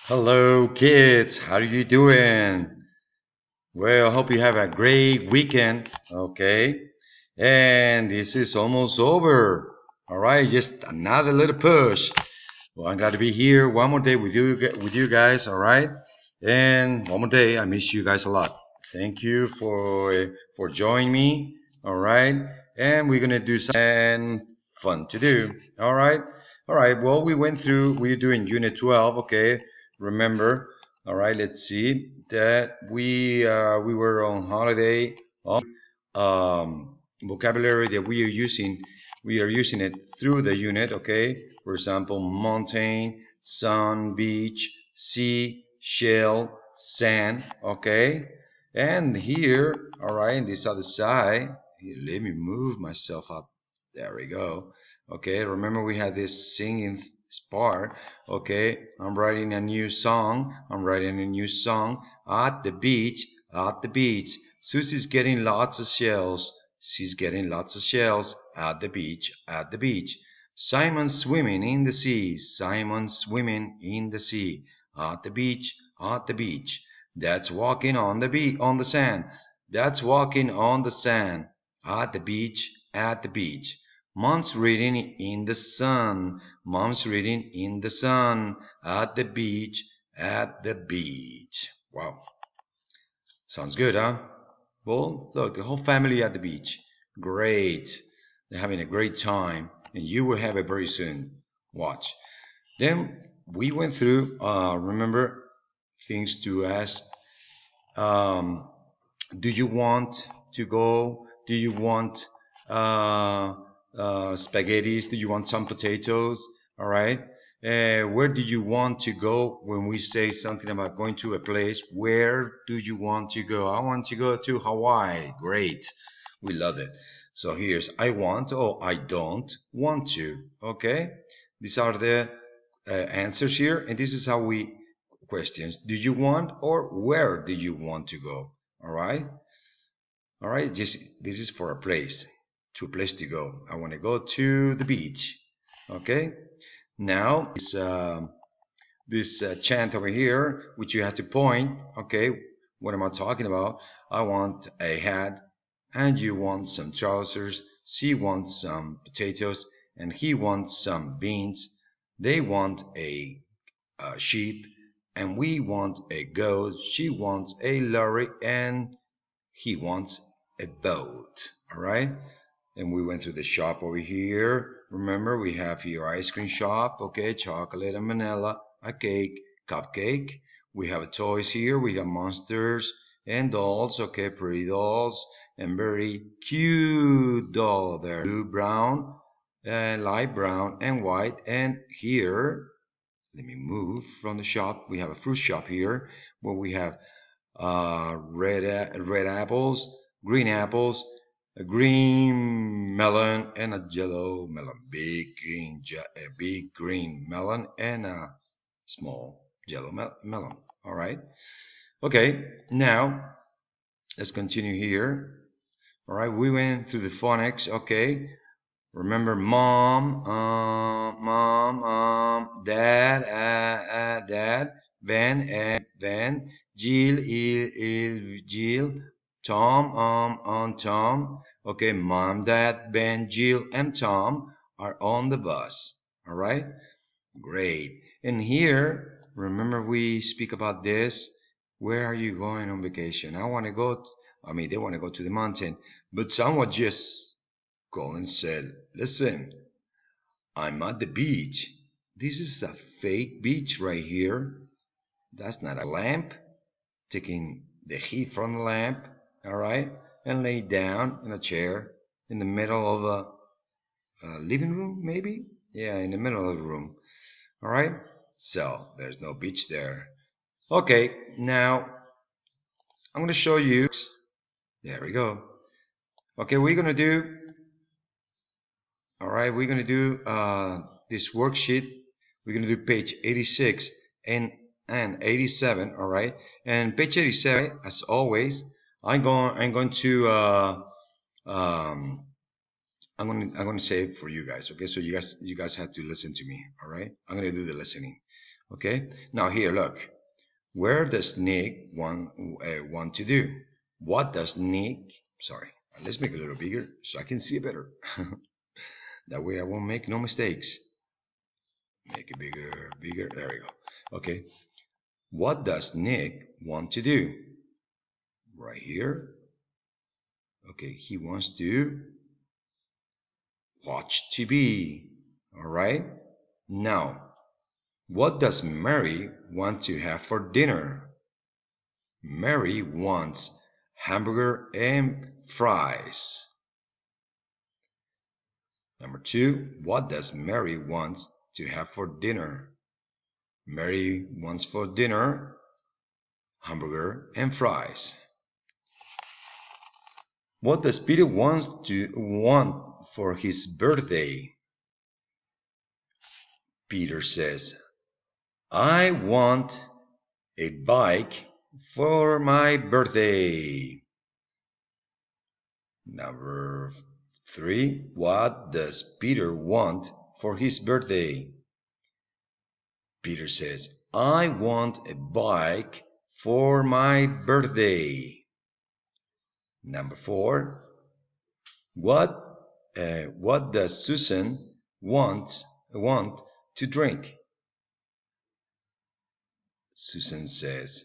Hello, kids. How are you doing? Well, hope you have a great weekend. Okay. And this is almost over. All right. Just another little push. Well, I'm glad to be here one more day with you guys. All right. And one more day. I miss you guys a lot. Thank you for joining me. All right. And we're gonna do something fun to do. All right. All right. Well, we're doing Unit 12. Okay. Remember. All right. Let's see that we were on holiday. Vocabulary that we are using it through the unit. Okay. For example, mountain, sun, beach, sea, shell, sand. Okay. And here, all right, on this other side, here, let me move myself up. There we go. Okay, remember we had this singing part. Okay, I'm writing a new song. I'm writing a new song at the beach. At the beach. Susie's getting lots of shells. She's getting lots of shells at the beach. At the beach. Simon's swimming in the sea. Simon's swimming in the sea. At the beach. At the beach. That's walking on the beach on the sand. That's walking on the sand. At the beach. At the beach. Mom's reading in the sun. Mom's reading in the sun. At the beach. At the beach. Wow. Sounds good, huh? Well, look, the whole family at the beach. Great. They're having a great time. And you will have it very soon. Watch. Then we went through, remember, things to ask. Um, do you want to go? Do you want spaghettis? Do you want some potatoes? All right. Where do you want to go when we say something about going to a place? Where do you want to go? I want to go to Hawaii. Great. We love it. So here's I want or I don't want to. Okay. These are the answers here. And this is how we questions. Do you want or where do you want to go? All right. All right. This is for a place, to a place to go. I want to go to the beach. Okay. Now this chant over here, which you have to point. Okay. What am I talking about? I want a hat, and you want some trousers. She wants some potatoes, and he wants some beans. They want a sheep, and we want a goat. She wants a lorry, and he wants a boat. All right. And we went to the shop over here. Remember, we have here ice cream shop. Okay, chocolate and vanilla, a cake, cupcake. We have toys here. We got monsters and dolls. Okay, pretty dolls and very cute doll there. Blue, brown, light brown, and white. And here, let me move from the shop. We have a fruit shop here where we have red apples, green apples, a green melon, and a yellow melon. Big green melon, and a small yellow melon. All right. Okay. Now let's continue here. All right. We went through the phonics. Okay. Remember, dad, dad, van, Jill, Jill, Tom, on Tom. Okay, mom, dad, Ben, Jill, and Tom are on the bus. All right, great. And here, remember we speak about this. Where are you going on vacation? I want to go. They want to go to the mountain, but someone just Colin said, listen, I'm at the beach. This is a fake beach right here. That's not a lamp. Taking the heat from the lamp, all right, and lay down in a chair in the middle of a living room, maybe? Yeah, in the middle of the room, all right? So there's no beach there. Okay, now I'm going to show you. There we go. Okay, we're going to do All right, we're going to do this worksheet. We're going to do page 86 and 87. All right, and page 87, as always, I'm going to um, I'm going to say it for you guys. Okay, so you guys have to listen to me. All right, I'm going to do the listening. Okay, now here, look. Where does Nick want to do? What does Nick, sorry, let's make it a little bigger so I can see it better. That way I won't make no mistakes. Make it bigger, bigger, there we go. Okay, what does Nick want to do? Right here. Okay, he wants to watch TV. All right, now, what does Mary want to have for dinner? Mary wants hamburger and fries. Number two, what does Mary want to have for dinner? Mary wants for dinner hamburger and fries. What does Peter want for his birthday? Peter says, I want a bike for my birthday. Number three, what does Peter want for his birthday? Peter says, I want a bike for my birthday. Number four, what does Susan want to drink? Susan says,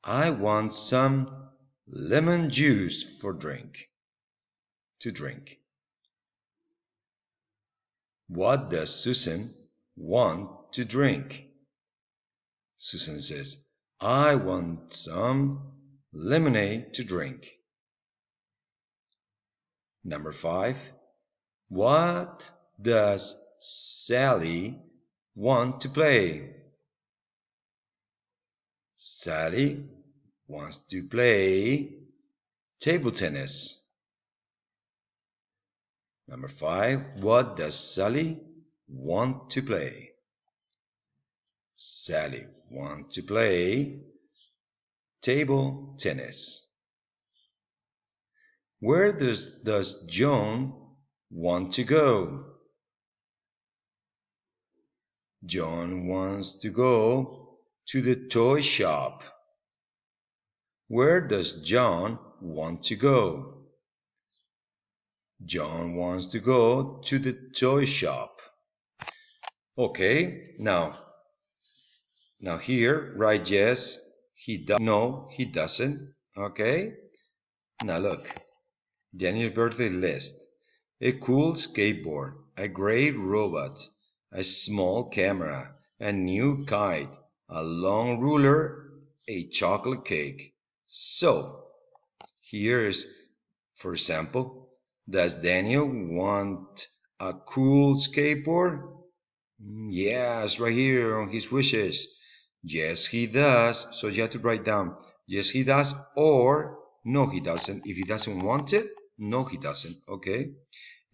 I want some lemon juice to drink. What does Susan want to drink? Susan says, I want some lemonade to drink. Number five, what does Sally want to play? Sally wants to play table tennis. Number five, what does Sally want to play? Sally wants to play table tennis. Where does John want to go? John wants to go to the toy shop. Where does John want to go? John wants to go to the toy shop. Okay, now here, write yes, he does, no, he doesn't. Okay, now look, Daniel's birthday list. A cool skateboard, a great robot, a small camera, a new kite, a long ruler, a chocolate cake. So, here's, for example, does Daniel want a cool skateboard? Yes, right here on his wishes. Yes, he does. So you have to write down, yes, he does, or no, he doesn't. If he doesn't want it, no, he doesn't. Okay?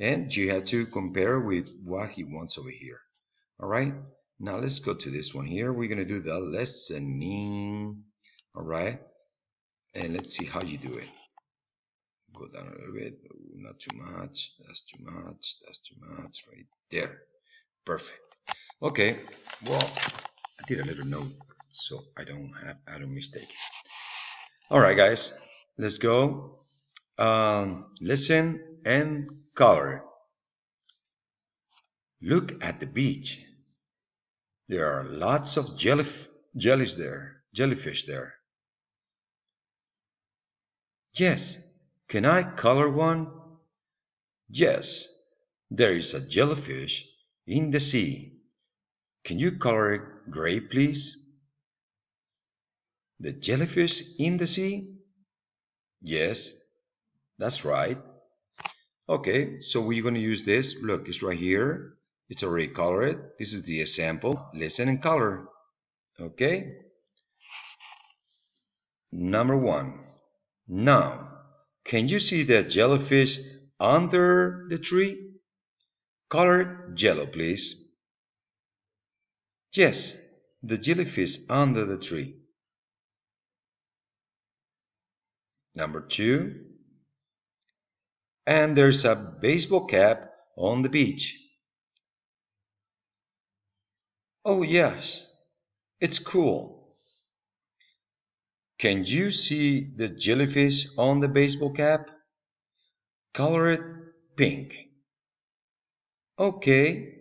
And you have to compare with what he wants over here. All right? Now let's go to this one here. We're going to do the listening. All right? And let's see how you do it. Go down a little bit. Not too much. That's too much. That's too much. Right there. Perfect. Okay. Well, I did a little note so I don't mistake. All right, guys. Let's go. Listen and color. Look at the beach. There are lots of jellyfish there. Yes. Can I color one? Yes. There is a jellyfish in the sea. Can you color it gray, please? The jellyfish in the sea? Yes, that's right. Okay, so we're going to use this. Look, it's right here. It's already colored. This is the example. Listen and color. Okay. Number one. Now, can you see the jellyfish under the tree? Color yellow, please. Yes, the jellyfish under the tree. Number two. And there's a baseball cap on the beach. Oh, yes, it's cool. Can you see the jellyfish on the baseball cap? Color it pink. Okay.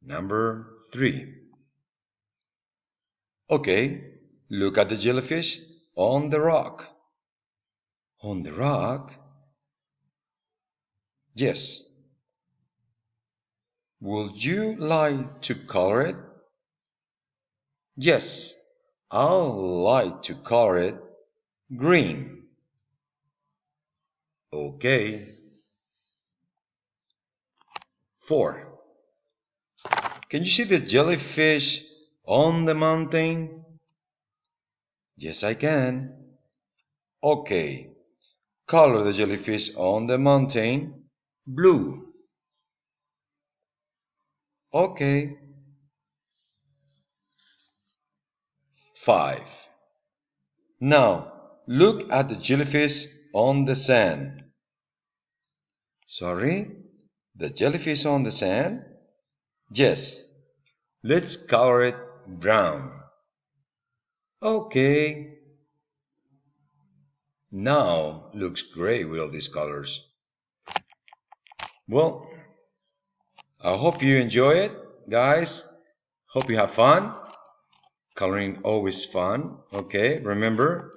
Number 3. Okay, look at the jellyfish on the rock. On the rock? Yes. Would you like to color it? Yes, I'd like to color it green. Okay. 4. Can you see the jellyfish on the mountain? Yes, I can. Okay. Color the jellyfish on the mountain blue. Okay. 5. Now, look at the jellyfish on the sand. Sorry? The jellyfish on the sand? Yes. Let's color it brown. Okay. Now looks great with all these colors. Well, I hope you enjoy it, guys. Hope you have fun. Coloring always fun. Okay, remember.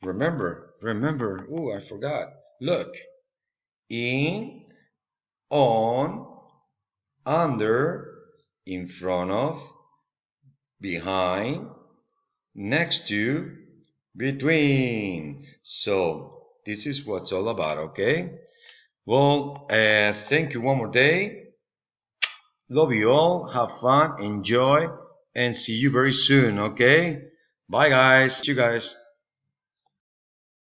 Oh, I forgot. Look. In, on, under, in front of, behind, next to, between. So this is what's all about, okay? Well, thank you one more day. Love you all. Have fun, enjoy, and see you very soon, okay? Bye, guys. See you guys.